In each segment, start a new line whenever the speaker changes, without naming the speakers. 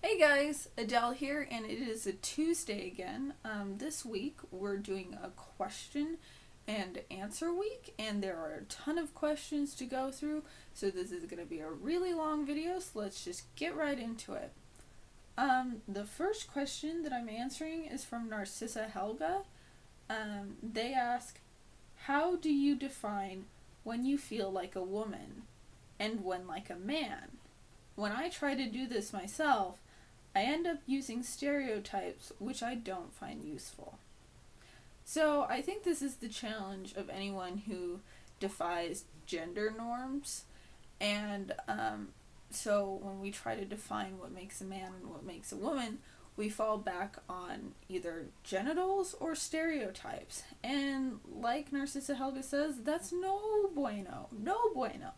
Hey guys, Adele here, and it is a Tuesday again. This week we're doing a question and answer week, and there are a ton of questions to go through, so this is going to be a really long video, so let's just get right into it. The first question that I'm answering is from Narcissa Helga. They ask, how do you define when you feel like a woman and when like a man? When I try to do this myself, I end up using stereotypes which I don't find useful. So I think this is the challenge of anyone who defies gender norms, and so when we try to define what makes a man and what makes a woman, we fall back on either genitals or stereotypes. And like Narcissa Helga says, that's no bueno. No bueno.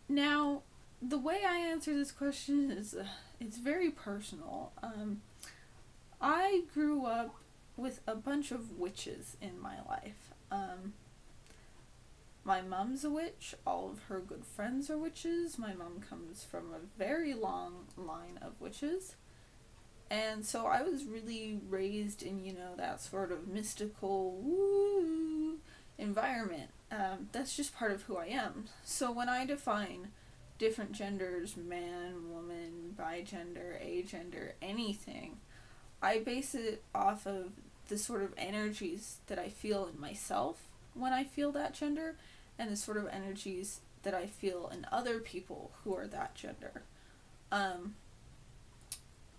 Now, the way I answer this question is, it's very personal. I grew up with a bunch of witches in my life. My mom's a witch, all of her good friends are witches. My mom comes from a very long line of witches. And so I was really raised in, that sort of mystical woo environment. That's just part of who I am. So when I define different genders, man, woman, bigender, agender, anything, I base it off of the sort of energies that I feel in myself when I feel that gender, and the sort of energies that I feel in other people who are that gender.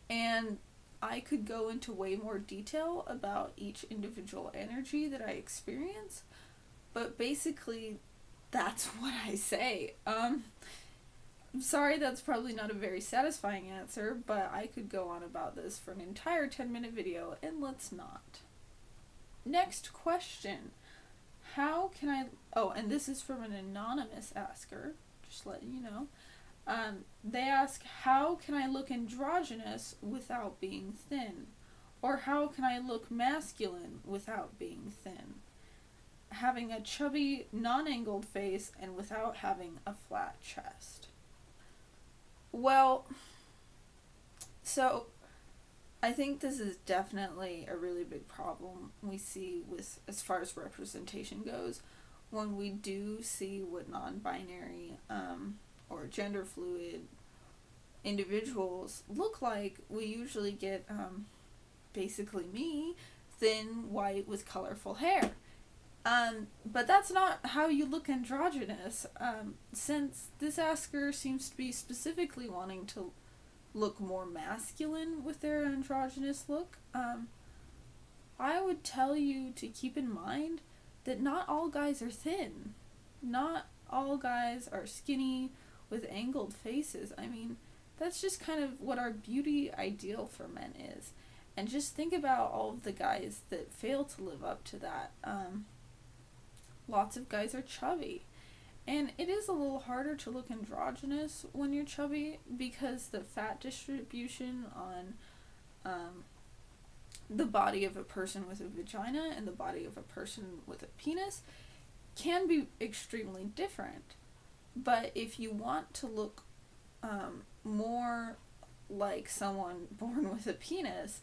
And I could go into way more detail about each individual energy that I experience, but basically that's what I say. I'm sorry that's probably not a very satisfying answer, but I could go on about this for an entire 10-minute video, and let's not. Next question. How can I... Oh, and this is from an anonymous asker, just letting you know. They ask, how can I look androgynous without being thin? Or how can I look masculine without being thin? Having a chubby, non-angled face and without having a flat chest. Well, so I think this is definitely a really big problem we see with, as far as representation goes, when we do see what non-binary or gender fluid individuals look like. We usually get basically me, thin, white with colorful hair. But that's not how you look androgynous. Since this asker seems to be specifically wanting to look more masculine with their androgynous look, I would tell you to keep in mind that not all guys are thin. Not all guys are skinny with angled faces. I mean, that's just kind of what our beauty ideal for men is. And just think about all of the guys that fail to live up to that. Lots of guys are chubby, and it is a little harder to look androgynous when you're chubby because the fat distribution on the body of a person with a vagina and the body of a person with a penis can be extremely different. But if you want to look more like someone born with a penis,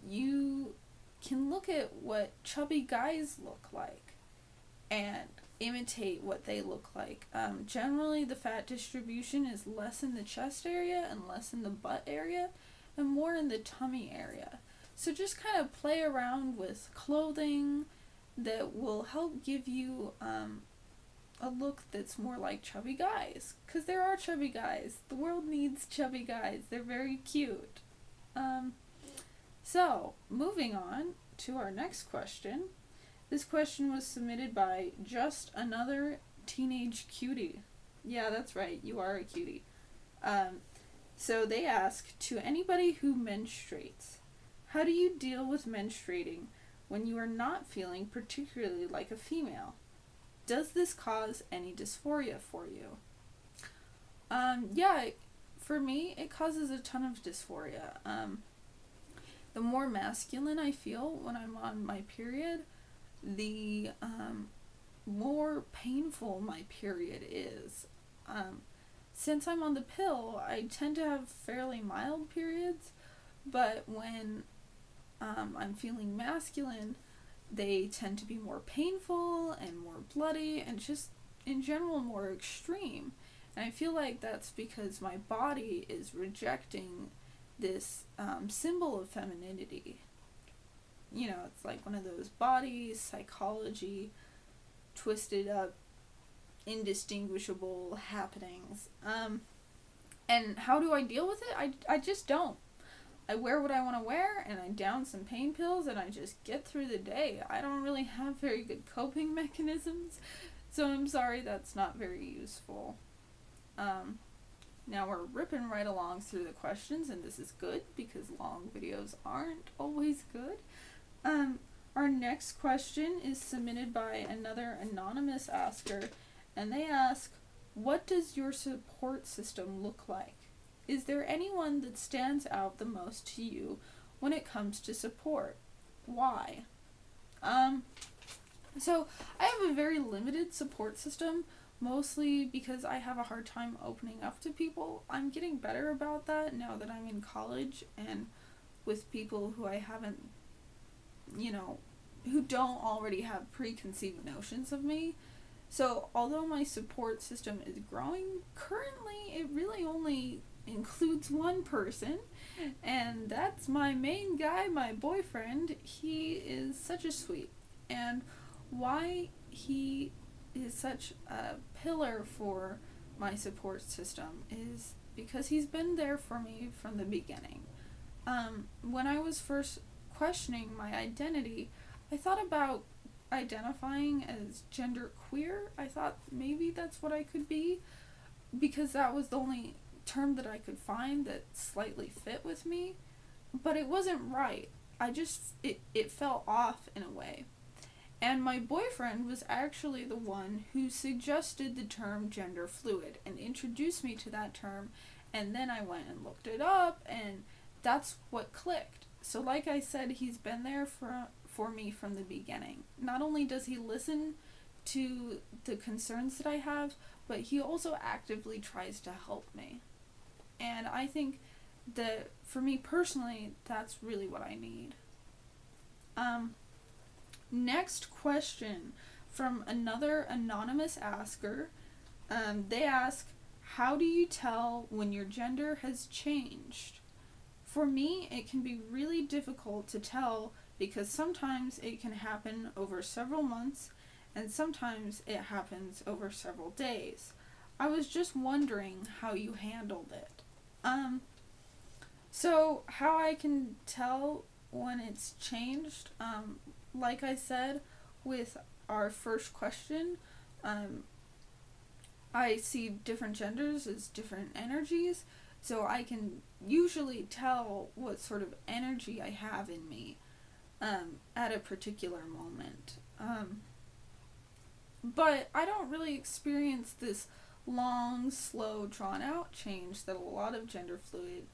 you can look at what chubby guys look like and imitate what they look like. Generally, the fat distribution is less in the chest area and less in the butt area and more in the tummy area. So just kind of play around with clothing that will help give you a look that's more like chubby guys. Because there are chubby guys. The world needs chubby guys. They're very cute. So, moving on to our next question. This question was submitted by Just Another Teenage Cutie. Yeah, that's right, you are a cutie. So they ask, to anybody who menstruates, how do you deal with menstruating when you are not feeling particularly like a female? Does this cause any dysphoria for you? Yeah, for me, it causes a ton of dysphoria. The more masculine I feel when I'm on my period, the more painful my period is. since I'm on the pill, I tend to have fairly mild periods, but when I'm feeling masculine, they tend to be more painful and more bloody and just in general more extreme. And I feel like that's because my body is rejecting this symbol of femininity. You know, it's like one of those body psychology twisted up indistinguishable happenings. And how do I deal with it? I just don't. I wear what I want to wear, and I down some pain pills, and I just get through the day. I don't really have very good coping mechanisms, so I'm sorry that's not very useful. Now we're ripping right along through the questions, and this is good because long videos aren't always good. Our next question is submitted by another anonymous asker, and they ask, what does your support system look like? Is there anyone that stands out the most to you when it comes to support? Why? So I have a very limited support system, mostly because I have a hard time opening up to people. I'm getting better about that now that I'm in college and with people who I haven't, who don't already have preconceived notions of me. So although my support system is growing, currently it really only includes one person, and that's my main guy, my boyfriend. He is such a sweet, and why he is such a pillar for my support system is because he's been there for me from the beginning. When I was first questioning my identity, I thought about identifying as gender queer. I thought maybe that's what I could be, because that was the only term that I could find that slightly fit with me, but it wasn't right. It fell off in a way. And my boyfriend was actually the one who suggested the term gender fluid and introduced me to that term, and then I went and looked it up, and that's what clicked. So like I said, he's been there for me from the beginning. Not only does he listen to the concerns that I have, but he also actively tries to help me. And I think that for me personally, that's really what I need. Next question from another anonymous asker. They ask, how do you tell when your gender has changed? For me, it can be really difficult to tell because sometimes it can happen over several months and sometimes it happens over several days. I was just wondering how you handled it. So how I can tell when it's changed, like I said with our first question, I see different genders as different energies, so I can usually tell what sort of energy I have in me at a particular moment. But I don't really experience this long, slow, drawn-out change that a lot of gender fluid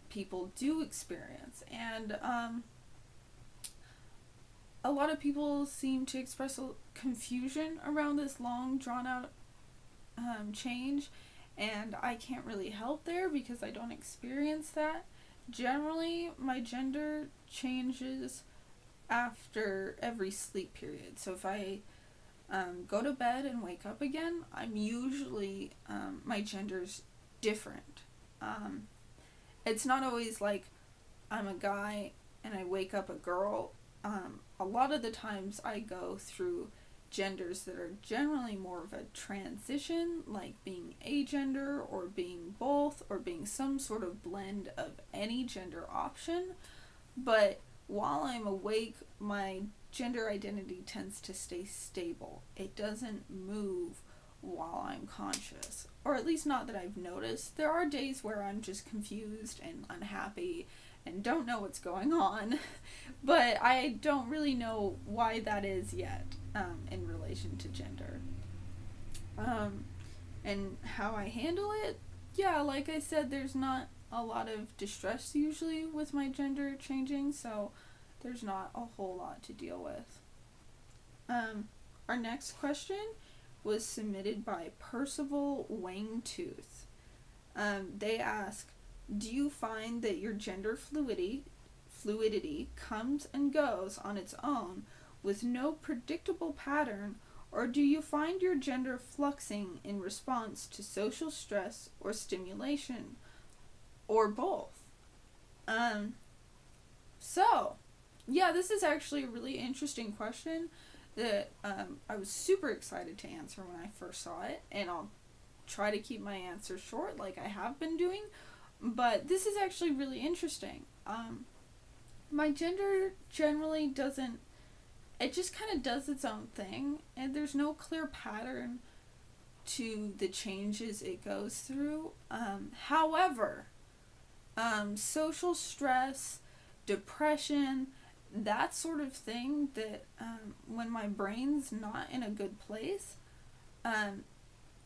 people do experience. And a lot of people seem to express a confusion around this long, drawn-out change, and I can't really help there because I don't experience that. Generally, my gender changes after every sleep period. So if I go to bed and wake up again, I'm usually, my gender's different. It's not always like I'm a guy and I wake up a girl. A lot of the times I go through genders that are generally more of a transition, like being agender or being both or being some sort of blend of any gender option. But while I'm awake, my gender identity tends to stay stable. It doesn't move while I'm conscious, or at least not that I've noticed. There are days where I'm just confused and unhappy and don't know what's going on, but I don't really know why that is yet in relation to gender. And how I handle it, yeah, like I said, there's not a lot of distress usually with my gender changing, so there's not a whole lot to deal with. Our next question was submitted by Percival Wangtooth. They ask, do you find that your gender fluidity comes and goes on its own with no predictable pattern, or do you find your gender fluxing in response to social stress or stimulation, or both? So, yeah, this is actually a really interesting question that I was super excited to answer when I first saw it, and I'll try to keep my answer short like I have been doing, but this is actually really interesting. My gender generally doesn't, it just kind of does its own thing, and there's no clear pattern to the changes it goes through. However, social stress, depression, that sort of thing, that when my brain's not in a good place,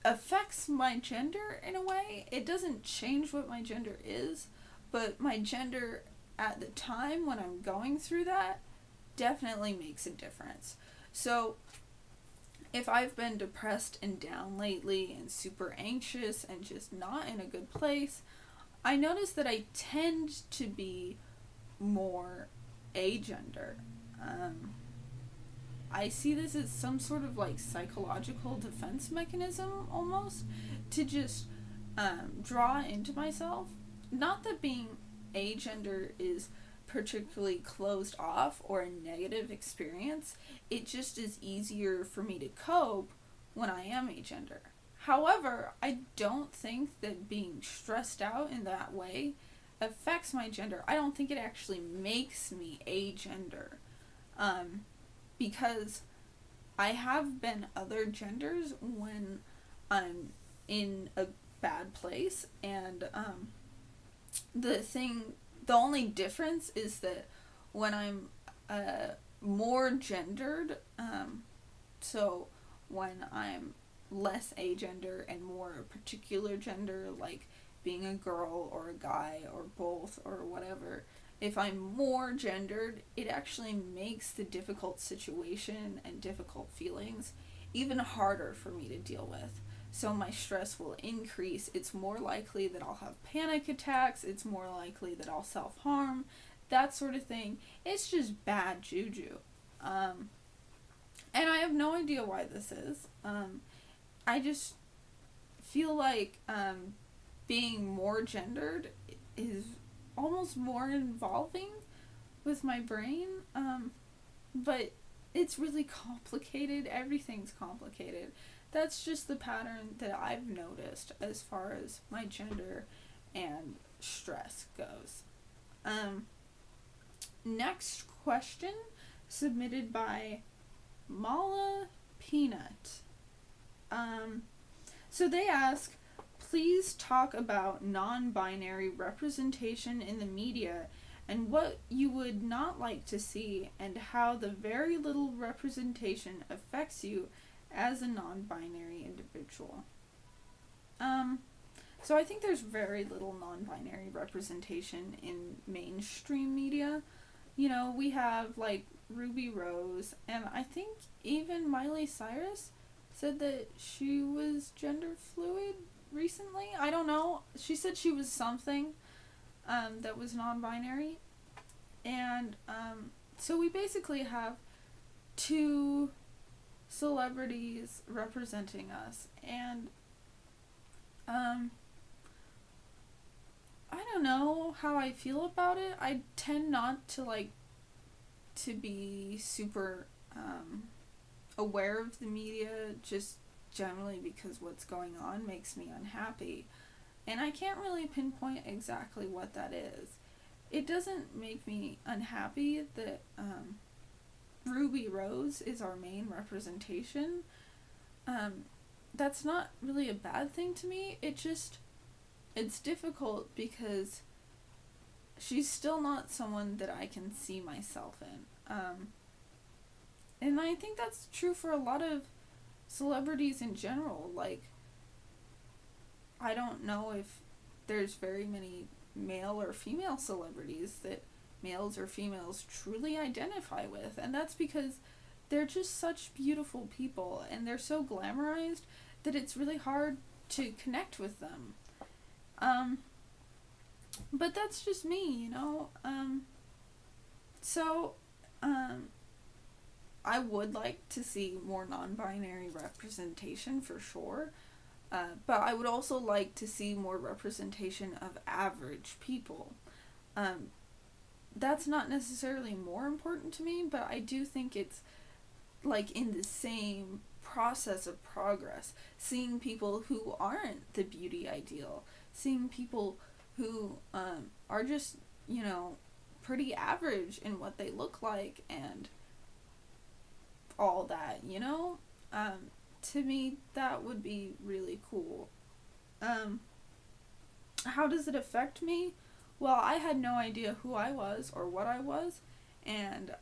affects my gender in a way. It doesn't change what my gender is, but my gender at the time when I'm going through that definitely makes a difference. So if I've been depressed and down lately and super anxious and just not in a good place, I notice that I tend to be more agender. I see this as some sort of like psychological defense mechanism almost, to just draw into myself. Not that being agender is particularly closed off or a negative experience, it just is easier for me to cope when I am agender. However, I don't think that being stressed out in that way affects my gender. I don't think it actually makes me agender. Because I have been other genders when I'm in a bad place, and the only difference is that when I'm more gendered, so when I'm less agender and more a particular gender, like being a girl or a guy or both or whatever, if I'm more gendered, it actually makes the difficult situation and difficult feelings even harder for me to deal with. So my stress will increase. It's more likely that I'll have panic attacks. It's more likely that I'll self-harm, that sort of thing. It's just bad juju. And I have no idea why this is. I just feel like being more gendered is almost more involving with my brain, but it's really complicated. Everything's complicated. That's just the pattern that I've noticed as far as my gender and stress goes. Next question, submitted by Mala Peanut. So they ask, please talk about non-binary representation in the media and what you would not like to see, and how the very little representation affects you as a non-binary individual. So I think there's very little non-binary representation in mainstream media. You know, we have like Ruby Rose, and I think even Miley Cyrus said that she was gender fluid recently. I don't know. She said she was something that was non-binary. And so we basically have two celebrities representing us, and I don't know how I feel about it. I tend not to like to be super aware of the media, just generally because what's going on makes me unhappy, and I can't really pinpoint exactly what that is. It doesn't make me unhappy that Ruby Rose is our main representation. That's not really a bad thing to me. It's difficult because she's still not someone that I can see myself in. And I think that's true for a lot of celebrities in general. Like, I don't know if there's very many male or female celebrities that males or females truly identify with, and that's because they're just such beautiful people, and they're so glamorized that it's really hard to connect with them. But that's just me, you know? So, I would like to see more non-binary representation for sure. But I would also like to see more representation of average people. That's not necessarily more important to me, but I do think it's like in the same process of progress. Seeing people who aren't the beauty ideal, seeing people who are just, you know, pretty average in what they look like and all that, you know? To me, that would be really cool. How does it affect me? Well, I had no idea who I was or what I was, and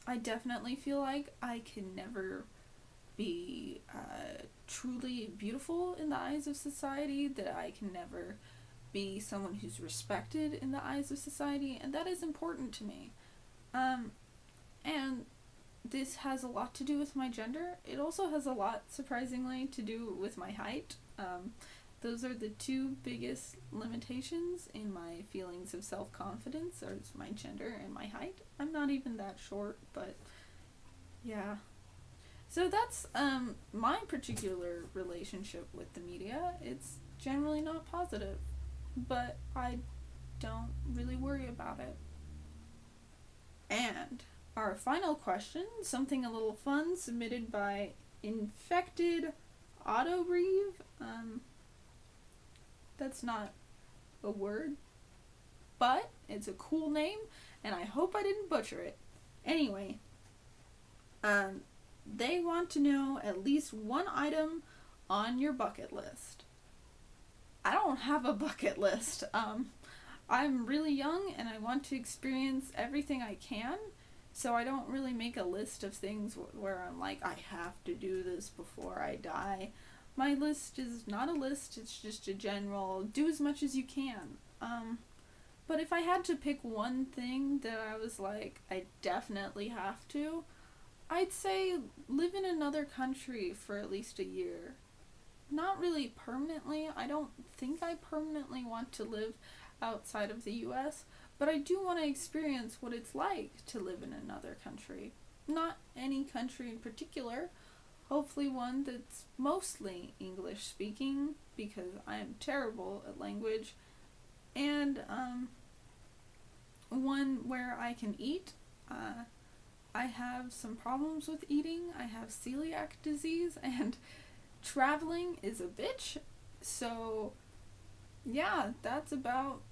I definitely feel like I can never be truly beautiful in the eyes of society, that I can never be someone who's respected in the eyes of society, and that is important to me. And this has a lot to do with my gender. It also has a lot, surprisingly, to do with my height. Those are the two biggest limitations in my feelings of self-confidence, are my gender and my height. I'm not even that short, but yeah. So that's my particular relationship with the media. It's generally not positive, but I don't really worry about it. And our final question, something a little fun, submitted by Infected Autobreathe. That's not a word, but it's a cool name, and I hope I didn't butcher it. Anyway, they want to know at least one item on your bucket list. I don't have a bucket list. I'm really young, and I want to experience everything I can, so I don't really make a list of things where I'm like, I have to do this before I die. My list is not a list, it's just a general, do as much as you can. But if I had to pick one thing that I was like, I definitely have to, I'd say live in another country for at least a year. Not really permanently. I don't think I permanently want to live outside of the US, but I do want to experience what it's like to live in another country. Not any country in particular. Hopefully one that's mostly English speaking, because I am terrible at language, and one where I can eat. I have some problems with eating. I have celiac disease, and traveling is a bitch. So yeah, that's about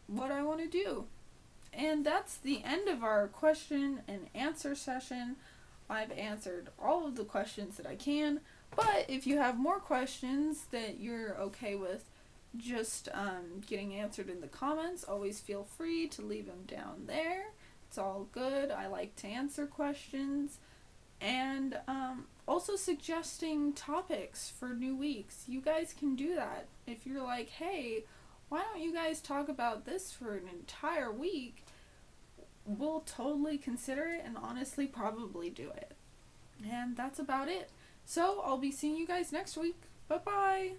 what I want to do. And that's the end of our question and answer session. I've answered all of the questions that I can, but if you have more questions that you're okay with just getting answered in the comments, always feel free to leave them down there. It's all good. I like to answer questions. And also suggesting topics for new weeks. You guys can do that. If you're like, hey, why don't you guys talk about this for an entire week? We'll totally consider it, and honestly probably do it. And that's about it. So I'll be seeing you guys next week. Bye bye.